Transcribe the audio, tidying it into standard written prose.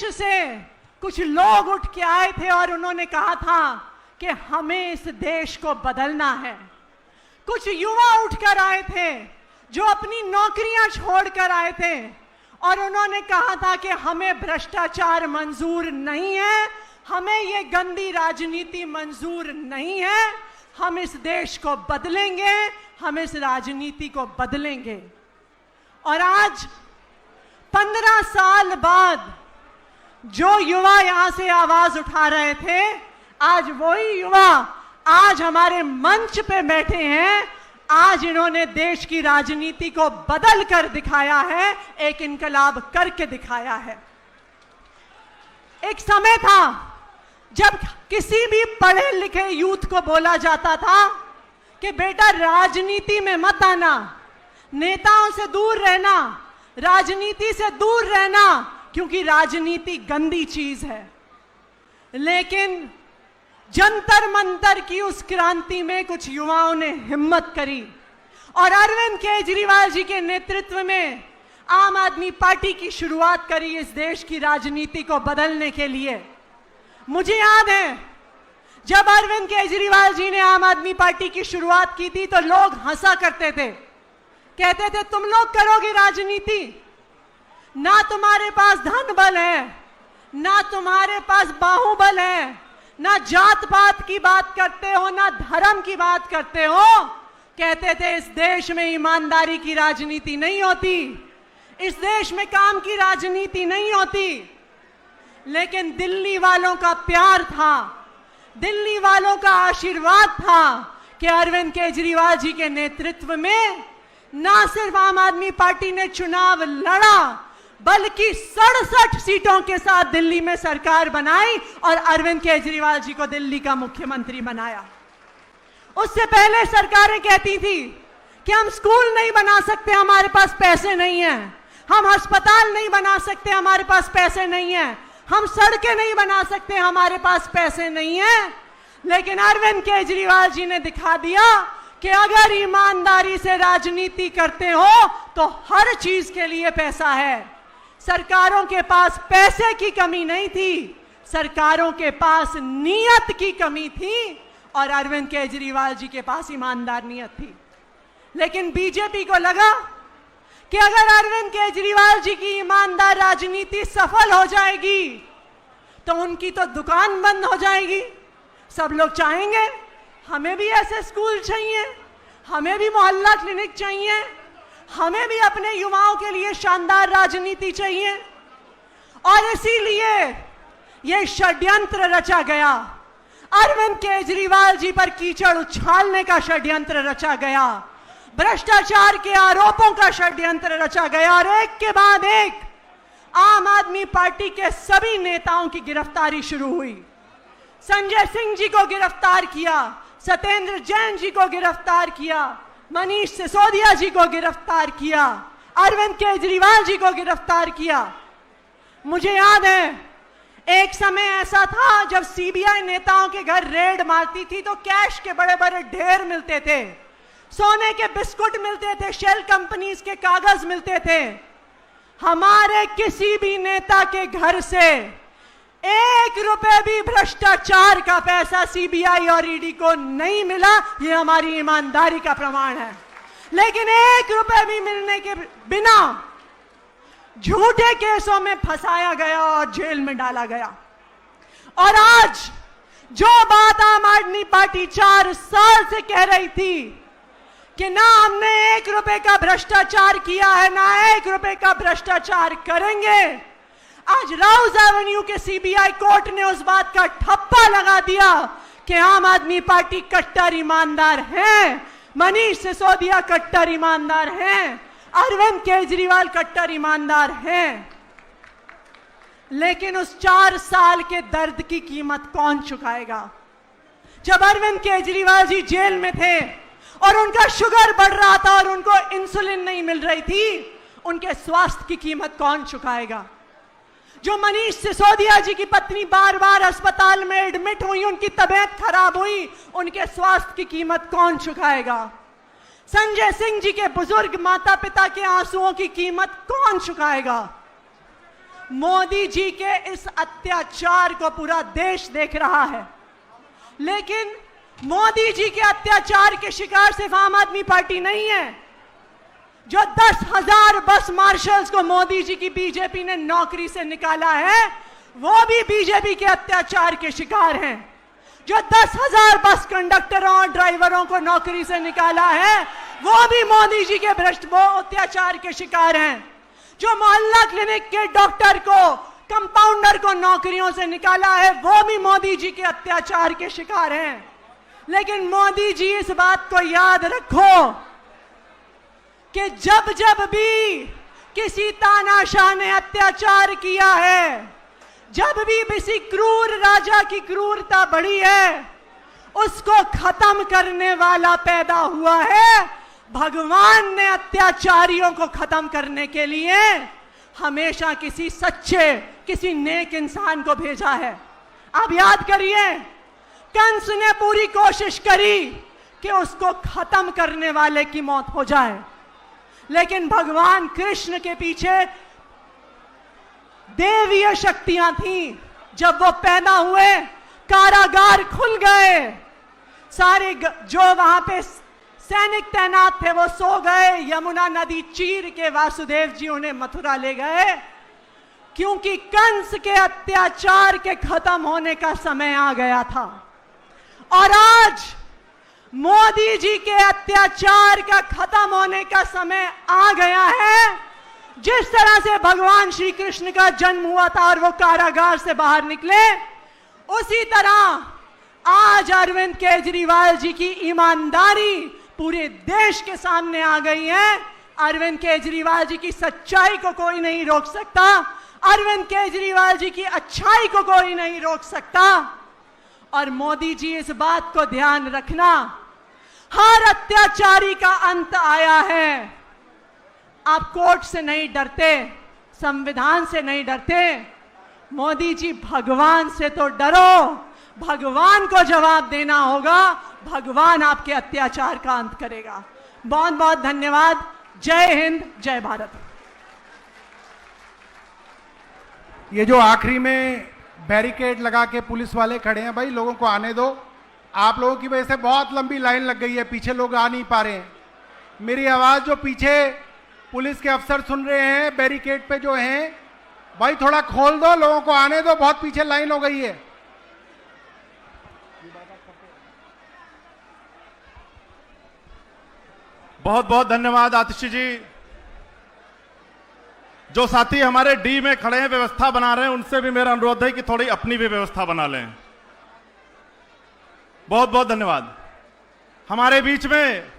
मंच से कुछ लोग उठ के आए थे और उन्होंने कहा था कि हमें इस देश को बदलना है। कुछ युवा उठकर आए थे जो अपनी नौकरियां छोड़कर आए थे और उन्होंने कहा था कि हमें भ्रष्टाचार मंजूर नहीं है, हमें ये गंदी राजनीति मंजूर नहीं है, हम इस देश को बदलेंगे, हम इस राजनीति को बदलेंगे। और आज 15 साल बाद जो युवा यहां से आवाज उठा रहे थे, आज वही युवा आज हमारे मंच पे बैठे हैं। आज इन्होंने देश की राजनीति को बदल कर दिखाया है, एक इनकलाब करके दिखाया है। एक समय था जब किसी भी पढ़े लिखे यूथ को बोला जाता था कि बेटा राजनीति में मत आना, नेताओं से दूर रहना, राजनीति से दूर रहना, क्योंकि राजनीति गंदी चीज है। लेकिन जंतर मंतर की उस क्रांति में कुछ युवाओं ने हिम्मत करी और अरविंद केजरीवाल जी के नेतृत्व में आम आदमी पार्टी की शुरुआत करी इस देश की राजनीति को बदलने के लिए। मुझे याद है जब अरविंद केजरीवाल जी ने आम आदमी पार्टी की शुरुआत की थी तो लोग हंसा करते थे, कहते थे तुम लोग करोगे राजनीति, ना तुम्हारे पास धन बल है, ना तुम्हारे पास बाहुबल है, ना जात पात की बात करते हो, ना धर्म की बात करते हो। कहते थे इस देश में ईमानदारी की राजनीति नहीं होती, इस देश में काम की राजनीति नहीं होती। लेकिन दिल्ली वालों का प्यार था, दिल्ली वालों का आशीर्वाद था कि अरविंद केजरीवाल जी के नेतृत्व में ना सिर्फ आम आदमी पार्टी ने चुनाव लड़ा, बल्कि 67 सीटों के साथ दिल्ली में सरकार बनाई और अरविंद केजरीवाल जी को दिल्ली का मुख्यमंत्री बनाया। उससे पहले सरकारें कहती थी कि हम स्कूल नहीं बना सकते, हमारे पास पैसे नहीं है, हम अस्पताल नहीं बना सकते, हमारे पास पैसे नहीं है, हम सड़कें नहीं बना सकते, हमारे पास पैसे नहीं है। लेकिन अरविंद केजरीवाल जी ने दिखा दिया कि अगर ईमानदारी से राजनीति करते हो तो हर चीज के लिए पैसा है। सरकारों के पास पैसे की कमी नहीं थी, सरकारों के पास नीयत की कमी थी और अरविंद केजरीवाल जी के पास ईमानदार नीयत थी। लेकिन बीजेपी को लगा कि अगर अरविंद केजरीवाल जी की ईमानदार राजनीति सफल हो जाएगी तो उनकी तो दुकान बंद हो जाएगी। सब लोग चाहेंगे हमें भी ऐसे स्कूल चाहिए, हमें भी मोहल्ला क्लिनिक चाहिए, हमें भी अपने युवाओं के लिए शानदार राजनीति चाहिए। और इसीलिए यह षड्यंत्र रचा गया, अरविंद केजरीवाल जी पर कीचड़ उछालने का षड्यंत्र रचा गया, भ्रष्टाचार के आरोपों का षड्यंत्र रचा गया और एक के बाद एक आम आदमी पार्टी के सभी नेताओं की गिरफ्तारी शुरू हुई। संजय सिंह जी को गिरफ्तार किया, सत्येंद्र जैन जी को गिरफ्तार किया, मनीष सिसोदिया जी को गिरफ्तार किया, अरविंद केजरीवाल जी को गिरफ्तार किया। मुझे याद है एक समय ऐसा था जब सीबीआई नेताओं के घर रेड मारती थी तो कैश के बड़े बड़े ढेर मिलते थे, सोने के बिस्कुट मिलते थे, शेल कंपनीज के कागज मिलते थे। हमारे किसी भी नेता के घर से 1 रुपए भी भ्रष्टाचार का पैसा सीबीआई और ईडी को नहीं मिला, यह हमारी ईमानदारी का प्रमाण है। लेकिन 1 रुपए भी मिलने के बिना झूठे केसों में फंसाया गया और जेल में डाला गया। और आज जो बात आम आदमी पार्टी 4 साल से कह रही थी कि ना हमने 1 रुपए का भ्रष्टाचार किया है, ना 1 रुपए का भ्रष्टाचार करेंगे, आज राउज एवेन्यू के सीबीआई कोर्ट ने उस बात का ठप्पा लगा दिया कि आम आदमी पार्टी कट्टर ईमानदार है, मनीष सिसोदिया कट्टर ईमानदार हैं, अरविंद केजरीवाल कट्टर ईमानदार हैं। लेकिन उस 4 साल के दर्द की कीमत कौन चुकाएगा? जब अरविंद केजरीवाल जी जेल में थे और उनका शुगर बढ़ रहा था और उनको इंसुलिन नहीं मिल रही थी, उनके स्वास्थ्य की कीमत कौन चुकाएगा? जो मनीष सिसोदिया जी की पत्नी बार बार अस्पताल में एडमिट हुई, उनकी तबीयत खराब हुई, उनके स्वास्थ्य की कीमत कौन चुकाएगा? संजय सिंह जी के बुजुर्ग माता पिता के आंसुओं की कीमत कौन चुकाएगा? मोदी जी के इस अत्याचार को पूरा देश देख रहा है, लेकिन मोदी जी के अत्याचार के शिकार सिर्फ आम आदमी पार्टी नहीं है। जो 10,000 बस मार्शल्स को मोदी जी की बीजेपी ने नौकरी से निकाला है, वो भी बीजेपी के अत्याचार के शिकार हैं। जो 10,000 बस कंडक्टरों और ड्राइवरों को नौकरी से निकाला है, वो भी मोदी जी के भ्रष्ट अत्याचार के शिकार हैं। जो मोहल्ला क्लिनिक के डॉक्टर को, कंपाउंडर को नौकरियों से निकाला है, वो भी मोदी जी के अत्याचार के शिकार हैं। लेकिन मोदी जी, इस बात को याद रखो कि जब जब भी किसी तानाशाह ने अत्याचार किया है, जब भी किसी क्रूर राजा की क्रूरता बढ़ी है, उसको खत्म करने वाला पैदा हुआ है। भगवान ने अत्याचारियों को खत्म करने के लिए हमेशा किसी सच्चे, किसी नेक इंसान को भेजा है। आप याद करिए, कंस ने पूरी कोशिश करी कि उसको खत्म करने वाले की मौत हो जाए, लेकिन भगवान कृष्ण के पीछे देवीय शक्तियां थीं। जब वो पैदा हुए, कारागार खुल गए, सारे जो वहां पे सैनिक तैनात थे वो सो गए। यमुना नदी चीर के वासुदेव जी उन्हें मथुरा ले गए, क्योंकि कंस के अत्याचार के खत्म होने का समय आ गया था। और आज मोदी जी के अत्याचार का खत्म होने का समय आ गया है। जिस तरह से भगवान श्री कृष्ण का जन्म हुआ था और वो कारागार से बाहर निकले, उसी तरह आज अरविंद केजरीवाल जी की ईमानदारी पूरे देश के सामने आ गई है। अरविंद केजरीवाल जी की सच्चाई को कोई नहीं रोक सकता, अरविंद केजरीवाल जी की अच्छाई को कोई नहीं रोक सकता। और मोदी जी, इस बात को ध्यान रखना, हर अत्याचारी का अंत आया है। आप कोर्ट से नहीं डरते, संविधान से नहीं डरते, मोदी जी भगवान से तो डरो। भगवान को जवाब देना होगा, भगवान आपके अत्याचार का अंत करेगा। बहुत बहुत धन्यवाद। जय हिंद, जय भारत। ये जो आखिरी में बैरिकेड लगा के पुलिस वाले खड़े हैं, भाई लोगों को आने दो। आप लोगों की वजह से बहुत लंबी लाइन लग गई है, पीछे लोग आ नहीं पा रहे हैं। मेरी आवाज़ जो पीछे पुलिस के अफसर सुन रहे हैं, बैरिकेड पे जो हैं, भाई थोड़ा खोल दो, लोगों को आने दो, बहुत पीछे लाइन हो गई है। बहुत बहुत धन्यवाद आतिशी जी। जो साथी हमारे डी में खड़े हैं, व्यवस्था बना रहे हैं, उनसे भी मेरा अनुरोध है कि थोड़ी अपनी भी व्यवस्था बना लें। बहुत बहुत धन्यवाद। हमारे बीच में